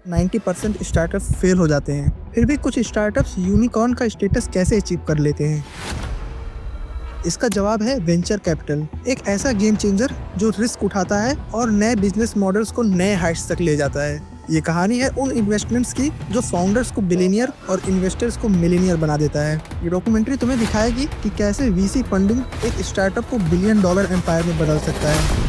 90% startup fail हो जाते हैं। फिर भी कुछ स्टार्टअप्स यूनिकॉर्न का स्टेटस कैसे अचीव कर लेते हैं? इसका जवाब है वेंचर कैपिटल, एक ऐसा गेम चेंजर जो रिस्क उठाता है और नए बिजनेस मॉडल्स को नए हाइट्स तक ले जाता है। ये कहानी है उन इन्वेस्टमेंट्स की जो फाउंडर्स को बिलियनियर और इन्वेस्टर्स को मिलियनियर बना देता है। ये डॉक्यूमेंट्री तुम्हें दिखाएगी कि कैसे वीसी फंडिंग एक स्टार्टअप को $1 बिलियन एम्पायर में बदल सकता है।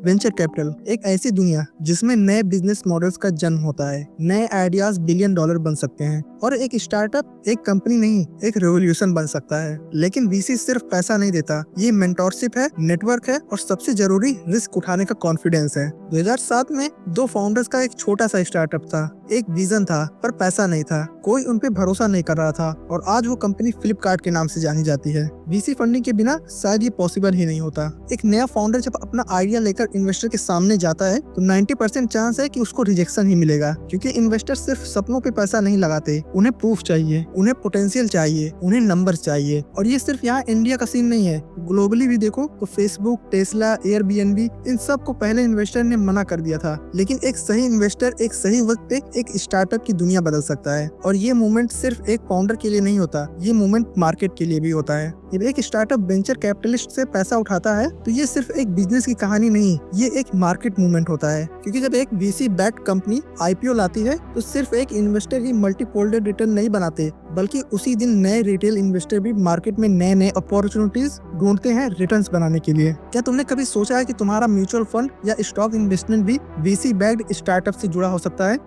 वेंचर कैपिटल एक ऐसी दुनिया जिसमें नए बिजनेस मॉडल्स का जन्म होता है, नए आइडियाज $1 बिलियन बन सकते हैं और एक स्टार्टअप एक कंपनी नहीं, एक रेवोल्यूशन बन सकता है। लेकिन वीसी सिर्फ पैसा नहीं देता, ये मेंटोरशिप है, नेटवर्क है और सबसे जरूरी रिस्क उठाने का कॉन्फिडेंस है। 2007 में दो फाउंडर्स का एक छोटा सा स्टार्टअप था, एक विजन था पर पैसा नहीं था, कोई उन पे भरोसा नहीं कर रहा था और आज वो कंपनी फ्लिपकार्ट के नाम से जानी जाती है। वीसी फंडिंग के बिना शायद ये पॉसिबल ही नहीं होता। एक नया फाउंडर जब अपना आइडिया लेकर इन्वेस्टर के सामने जाता है तो 90% चांस है कि उसको रिजेक्शन ही मिलेगा, क्योंकि इन्वेस्टर सिर्फ सपनों पे पैसा नहीं लगाते, उन्हें प्रूफ चाहिए, उन्हें पोटेंशियल चाहिए, उन्हें नंबर्स चाहिए। और ये सिर्फ यहाँ इंडिया का सीन नहीं है, ग्लोबली भी देखो तो फेसबुक, टेस्ला, एयरबीएनबी, इन सब को पहले इन्वेस्टर ने मना कर दिया था, लेकिन एक सही इन्वेस्टर एक सही वक्त पे एक स्टार्टअप की दुनिया बदल सकता है। और ये मूवमेंट सिर्फ एक फाउंडर के लिए नहीं होता, ये मूवमेंट मार्केट के लिए भी होता है। जब एक स्टार्टअप वेंचर कैपिटलिस्ट से पैसा उठाता है तो ये सिर्फ एक बिजनेस की कहानी नहीं, ये एक मार्केट मूवमेंट होता है। क्योंकि जब एक वीसी बैक्ड कंपनी आईपीओ लाती है तो सिर्फ एक इन्वेस्टर ही मल्टीफोल्डेड रिटर्न नहीं बनाते, बल्कि उसी दिन नए रिटेल इन्वेस्टर भी मार्केट में नए नए अपॉर्चुनिटीज ढूंढते हैं रिटर्न्स बनाने के लिए। क्या तुमने कभी सोचा है कि तुम्हारा म्यूचुअल फंड या स्टॉक इन्वेस्टमेंट भी वीसी बैक्ड स्टार्टअप से जुड़ा हो सकता है?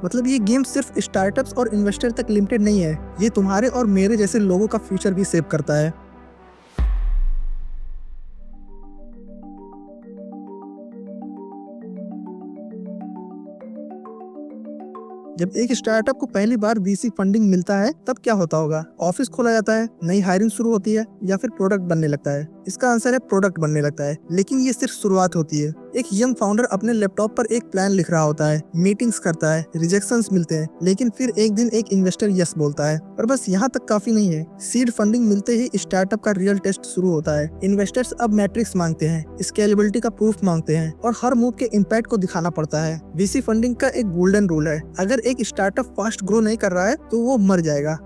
मतलब ये गेम सिर्फ स्टार्टअप्स और इन्वेस्टर तक लिमिटेड नहीं है, ये तुम्हारे और मेरे जैसे लोगों का फ्यूचर भी सेव करता है। जब एक स्टार्टअप को पहली बार वीसी फंडिंग मिलता है तब क्या होता होगा? ऑफिस खोला जाता है, नई हायरिंग शुरू होती है या फिर प्रोडक्ट बनने लगता है? इसका आंसर है प्रोडक्ट बनने लगता है। लेकिन ये सिर्फ शुरुआत होती है। एक यंग फाउंडर अपने लैपटॉप पर एक प्लान लिख रहा होता है, मीटिंग्स करता है, रिजेक्शंस मिलते हैं, लेकिन फिर एक दिन एक इन्वेस्टर यस बोलता है। पर बस यहाँ तक काफी नहीं है, सीड फंडिंग मिलते ही स्टार्टअप का रियल टेस्ट शुरू होता है। इन्वेस्टर्स अब मैट्रिक्स मांगते हैं, स्केलेबिलिटी का प्रूफ मांगते हैं और हर मूव के इम्पैक्ट को दिखाना पड़ता है। वीसी फंडिंग का एक गोल्डन रूल है, अगर एक स्टार्टअप फास्ट ग्रो नहीं कर रहा है तो वो मर जाएगा।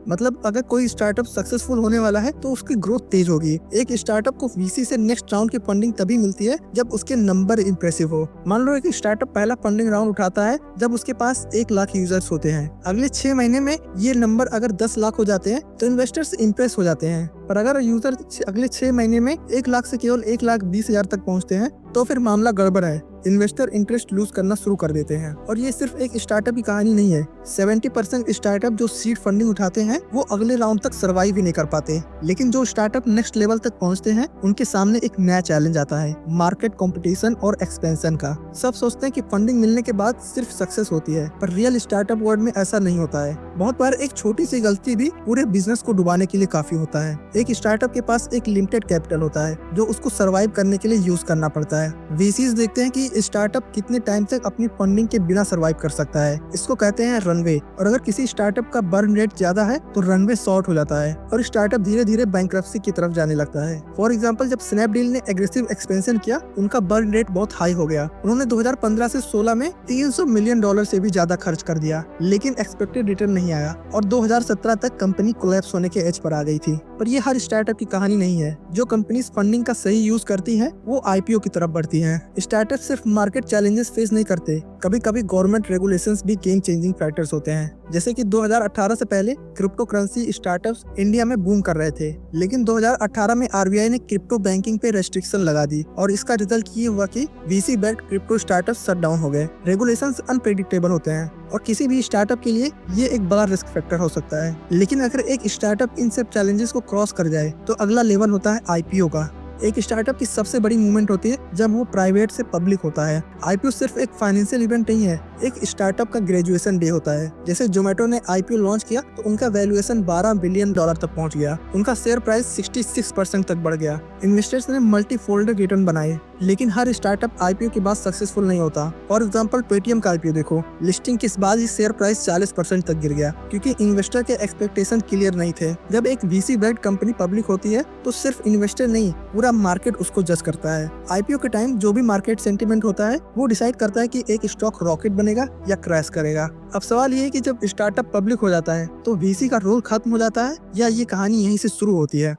मतलब अगर कोई स्टार्टअप सक्सेसफुल होने वाला है तो उसकी ग्रोथ तेज होगी। एक स्टार्टअप को वीसी से नेक्स्ट राउंड की फंडिंग तभी मिलती है जब उसके नंबर इंप्रेसिव हो। मान लो एक स्टार्टअप पहला फंडिंग राउंड उठाता है जब उसके पास 1 लाख यूजर्स होते हैं। अगले 6 महीने में ये नंबर अगर 10 लाख हो जाते हैं तो इन्वेस्टर्स इंप्रेस हो जाते हैं। पर अगर यूजर अगले 6 महीने में 1 लाख से केवल 1,20,000 तक पहुंचते हैं तो फिर मामला गड़बड़ है, इन्वेस्टर इंटरेस्ट लूज करना शुरू कर देते हैं। और ये सिर्फ एक स्टार्टअप की कहानी नहीं है, 70% स्टार्टअप जो सीड फंडिंग उठाते हैं वो अगले राउंड तक सर्वाइव ही नहीं कर पाते। लेकिन जो स्टार्टअप नेक्स्ट लेवल तक पहुंचते हैं उनके सामने एक नया चैलेंज आता है, मार्केट कंपटीशन और एक्सपेंशन का। सब सोचते हैं कि फंडिंग मिलने के बाद सिर्फ सक्सेस होती है, पर रियल स्टार्टअप वर्ल्ड में ऐसा नहीं होता है। बहुत बार एक छोटी सी गलती भी पूरे बिजनेस को डुबाने के लिए काफी होता है। एक स्टार्टअप के पास एक लिमिटेड कैपिटल होता है जो उसको सर्वाइव करने के लिए यूज करना पड़ता है। वीसीज देखते हैं कि स्टार्टअप कितने टाइम तक अपनी फंडिंग के बिना सर्वाइव कर सकता है, इसको कहते हैं रनवे। और अगर किसी स्टार्टअप का बर्न रेट ज्यादा है तो रनवे शॉर्ट हो जाता है और स्टार्टअप धीरे धीरे बैंकरप्सी की तरफ जाने लगता है। फॉर एग्जांपल, जब स्नैपडील ने एग्रेसिव एक्सपेंशन किया, उनका बर्न रेट बहुत हाई हो गया। उन्होंने 2015 से 16 में $300 मिलियन से भी ज्यादा खर्च कर दिया, लेकिन एक्सपेक्टेड रिटर्न नहीं आया और 2017 तक कंपनी कोलैप्स होने के एज पर आ गई थी। पर ये हर स्टार्टअप की कहानी नहीं है। जो कंपनीज फंडिंग का सही यूज करती हैं, वो आईपीओ की तरफ बढ़ती हैं। स्टार्टअप सिर्फ मार्केट चैलेंजेस फेस नहीं करते, कभी कभी गवर्नमेंट रेगुलेशंस भी गेम चेंजिंग फैक्टर्स होते हैं। जैसे कि 2018 से पहले क्रिप्टो करेंसी स्टार्टअप्स इंडिया में बूम कर रहे थे, लेकिन 2018 में आरबीआई ने क्रिप्टो बैंकिंग पे रेस्ट्रिक्शन लगा दी और इसका रिजल्ट ये हुआ कि VC backed crypto startup shut down हो गए। रेगुलेशंस अनप्रेडिक्टेबल होते हैं और किसी भी स्टार्टअप के लिए ये एक बड़ा रिस्क फैक्टर हो सकता है। लेकिन अगर एक स्टार्टअप इन सब चैलेंजेस को क्रॉस कर जाए तो अगला लेवल होता है आईपीओ का। एक स्टार्टअप की सबसे बड़ी मूवमेंट होती है जब वो प्राइवेट से पब्लिक होता है। आईपीओ सिर्फ एक फाइनेंशियल इवेंट नहीं है, एक स्टार्टअप का ग्रेजुएशन डे होता है। जैसे जोमेटो ने आईपीओ लॉन्च किया तो उनका वैल्यूएशन $12 बिलियन तक पहुंच गया। उनका शेयर प्राइस 66% तक बढ़ गया। इन्वेस्टर्स ने मल्टी फोल्डर रिटर्न बनाए। लेकिन हर स्टार्टअप आईपीओ के बाद सक्सेसफुल नहीं होता। फॉर एग्जांपल पेटीएम का आईपीओ देखो, लिस्टिंग के बाद ही शेयर प्राइस 40% तक गिर गया क्योंकि इन्वेस्टर के एक्सपेक्टेशन क्लियर नहीं थे। जब एक वीसी बैक्ड कंपनी पब्लिक होती है तो सिर्फ इन्वेस्टर नहीं, पूरा मार्केट उसको जज करता है। आईपीओ के टाइम जो भी मार्केट सेंटीमेंट होता है वो डिसाइड करता है कि एक स्टॉक रॉकेट बनेगा या क्रैश करेगा। अब सवाल ये है कि जब स्टार्टअप पब्लिक हो जाता है तो वीसी का रोल खत्म हो जाता है या ये कहानी यहीं से शुरू होती है।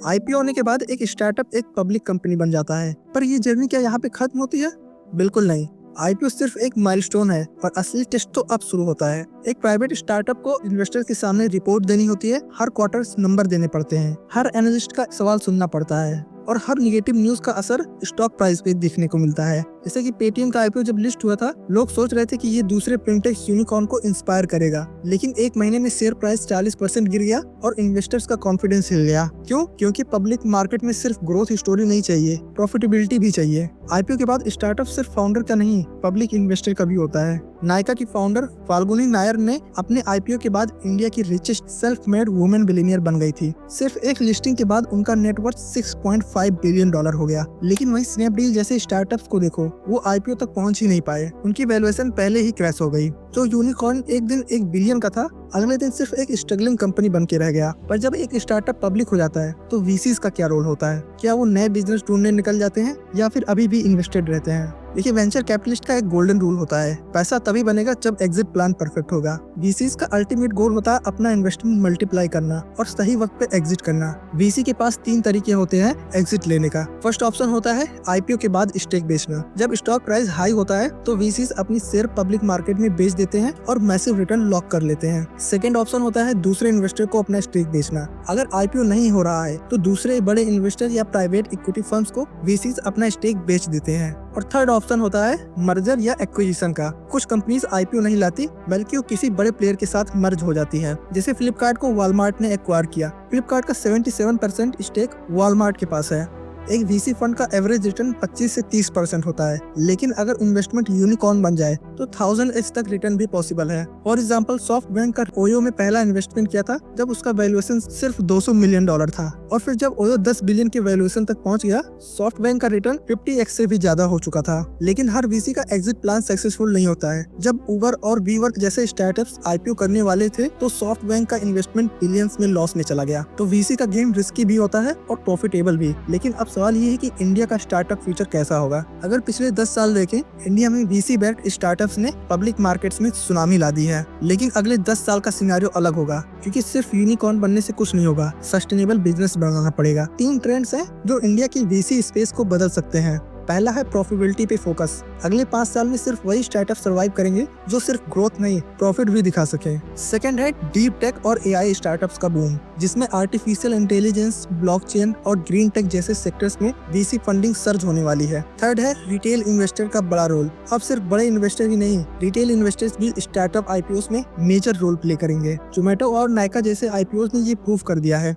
आईपीओ होने के बाद एक स्टार्टअप एक पब्लिक कंपनी बन जाता है, पर ये जर्नी क्या यहाँ पे खत्म होती है? बिल्कुल नहीं। आईपीओ सिर्फ एक माइलस्टोन है और असली टेस्ट तो अब शुरू होता है। एक प्राइवेट स्टार्टअप को इन्वेस्टर के सामने रिपोर्ट देनी होती है, हर क्वार्टर नंबर देने पड़ते हैं, हर एनालिस्ट का सवाल सुनना पड़ता है और हर निगेटिव न्यूज का असर स्टॉक प्राइस पे दिखने को मिलता है। जैसे कि पेटीएम का आईपीओ जब लिस्ट हुआ था, लोग सोच रहे थे कि ये दूसरे फिनटेक यूनिकॉर्न को इंस्पायर करेगा, लेकिन एक महीने में शेयर प्राइस 40% गिर गया और इन्वेस्टर्स का कॉन्फिडेंस हिल गया। क्यों? क्योंकि पब्लिक मार्केट में सिर्फ ग्रोथ स्टोरी नहीं चाहिए, प्रॉफिटेबिलिटी भी चाहिए। आईपीओ के बाद स्टार्टअप सिर्फ फाउंडर का नहीं, पब्लिक इन्वेस्टर का भी होता है। नायका की फाउंडर फाल्गुनी नायर ने अपने आईपीओ के बाद इंडिया की richest self made women billionaire बन गई थी। सिर्फ एक लिस्टिंग के बाद उनका नेटवर्थ $6.5 बिलियन हो गया। लेकिन वहीं स्नैपडील जैसे स्टार्टअप्स को देखो, वो आईपीओ तक पहुंच ही नहीं पाए, उनकी वैल्यूएशन पहले ही क्रैश हो गई। जो यूनिकॉर्न एक दिन 1 बिलियन का था, अगले दिन सिर्फ एक स्ट्रगलिंग कंपनी बन के रह गया। पर जब एक स्टार्टअप पब्लिक हो जाता है तो वीसीज का क्या रोल होता है? क्या वो नए बिजनेस ढूंढने निकल जाते हैं या फिर अभी भी इन्वेस्टेड रहते हैं? देखिए, वेंचर कैपिटलिस्ट का एक गोल्डन रूल होता है, पैसा तभी बनेगा जब एग्जिट प्लान परफेक्ट होगा। वीसीज का अल्टीमेट गोल होता है अपना इन्वेस्टमेंट मल्टीप्लाई करना और सही वक्त पे एग्जिट करना। वीसी के पास 3 तरीके होते हैं एग्जिट लेने का। फर्स्ट ऑप्शन होता है आईपीओ के बाद स्टेक बेचना। जब स्टॉक प्राइस हाई होता है तो वीसीज अपनी शेयर पब्लिक मार्केट में बेच देते हैं और मैसिव रिटर्न लॉक कर लेते हैं। सेकेंड ऑप्शन होता है दूसरे इन्वेस्टर को अपना स्टेक बेचना। अगर आईपीओ नहीं हो रहा है तो दूसरे बड़े इन्वेस्टर या प्राइवेट इक्विटी फर्म्स को वीसीज अपना स्टेक बेच देते हैं। और थर्ड ऑप्शन होता है मर्जर या एक्विजिशन का। कुछ कंपनीज आईपीओ नहीं लाती, बल्कि वो किसी बड़े प्लेयर के साथ मर्ज हो जाती है। जैसे फ्लिपकार्ट को वॉलमार्ट ने एक्वायर किया। फ्लिपकार्ट का 77% स्टेक वॉलमार्ट के पास है। एक वीसी फंड का एवरेज रिटर्न 25 से 30% होता है, लेकिन अगर इन्वेस्टमेंट यूनिकॉर्न बन जाए तो 1000x तक रिटर्न भी पॉसिबल है। फॉर एग्जांपल, सॉफ्ट बैंक का ओयो में पहला इन्वेस्टमेंट किया था जब उसका वैल्यूएशन सिर्फ $200 मिलियन था, और फिर जब ओयो 10 बिलियन के वैल्यूएशन तक पहुंच गया, सॉफ्ट बैंक का रिटर्न 50x से भी ज्यादा हो चुका था। लेकिन हर वीसी का एग्जिट प्लान सक्सेसफुल नहीं होता है। जब उबर और वीवर्क जैसे स्टार्टअप्स आईपीओ करने वाले थे तो सॉफ्ट बैंक का इन्वेस्टमेंट बिलियंस में लॉस में चला गया। तो वीसी का गेम रिस्की भी होता है और प्रॉफिटेबल भी। लेकिन अब सवाल ये है कि इंडिया का स्टार्टअप फ्यूचर कैसा होगा? अगर पिछले 10 साल देखें, इंडिया में वीसी बैक्ड स्टार्टअप्स ने पब्लिक मार्केट्स में सुनामी ला दी है। लेकिन अगले 10 साल का सिनेरियो अलग होगा, क्योंकि सिर्फ यूनिकॉर्न बनने से कुछ नहीं होगा, सस्टेनेबल बिजनेस बनाना पड़ेगा। 3 ट्रेंड्स हैं जो इंडिया की वीसी स्पेस को बदल सकते हैं। पहला है प्रॉफिटेबिलिटी पे फोकस। अगले 5 साल में सिर्फ वही स्टार्टअप सर्वाइव करेंगे जो सिर्फ ग्रोथ नहीं, प्रॉफिट भी दिखा सके। सेकंड है डीप टेक और एआई स्टार्टअप्स का बूम, जिसमें आर्टिफिशियल इंटेलिजेंस, ब्लॉकचेन और ग्रीन टेक जैसे सेक्टर्स में वीसी फंडिंग सर्ज होने वाली है। थर्ड है रिटेल इन्वेस्टर का बड़ा रोल। अब सिर्फ बड़े इन्वेस्टर ही नहीं, रिटेल इन्वेस्टर्स भी स्टार्टअप आईपीओस में मेजर रोल प्ले करेंगे। जोमेटो और नायका जैसे आईपीओस ने ये प्रूव कर दिया है।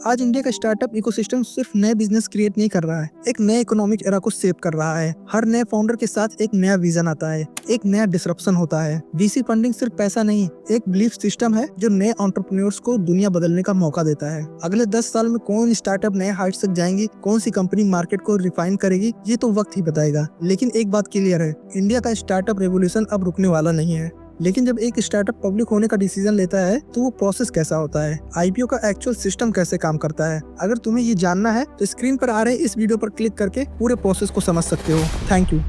आज इंडिया का स्टार्टअप इकोसिस्टम सिर्फ नए बिजनेस क्रिएट नहीं कर रहा है, एक नए इकोनॉमिक एरा को शेप कर रहा है। हर नए फाउंडर के साथ एक नया विजन आता है, एक नया डिसरप्शन होता है। वीसी फंडिंग सिर्फ पैसा नहीं, एक बिलीफ सिस्टम है जो नए एंटरप्रेन्योर्स को दुनिया बदलने का मौका देता है। अगले 10 साल में कौन स्टार्टअप नए हाइट्स तक जाएंगी, कौन सी कंपनी मार्केट को रिफाइन करेगी, ये तो वक्त ही बताएगा। लेकिन एक बात क्लियर है, इंडिया का स्टार्टअप रेवोल्यूशन अब रुकने वाला नहीं है। लेकिन जब एक स्टार्टअप पब्लिक होने का डिसीजन लेता है तो वो प्रोसेस कैसा होता है, आईपीओ का एक्चुअल सिस्टम कैसे काम करता है, अगर तुम्हें ये जानना है तो स्क्रीन पर आ रहे इस वीडियो पर क्लिक करके पूरे प्रोसेस को समझ सकते हो। Thank you.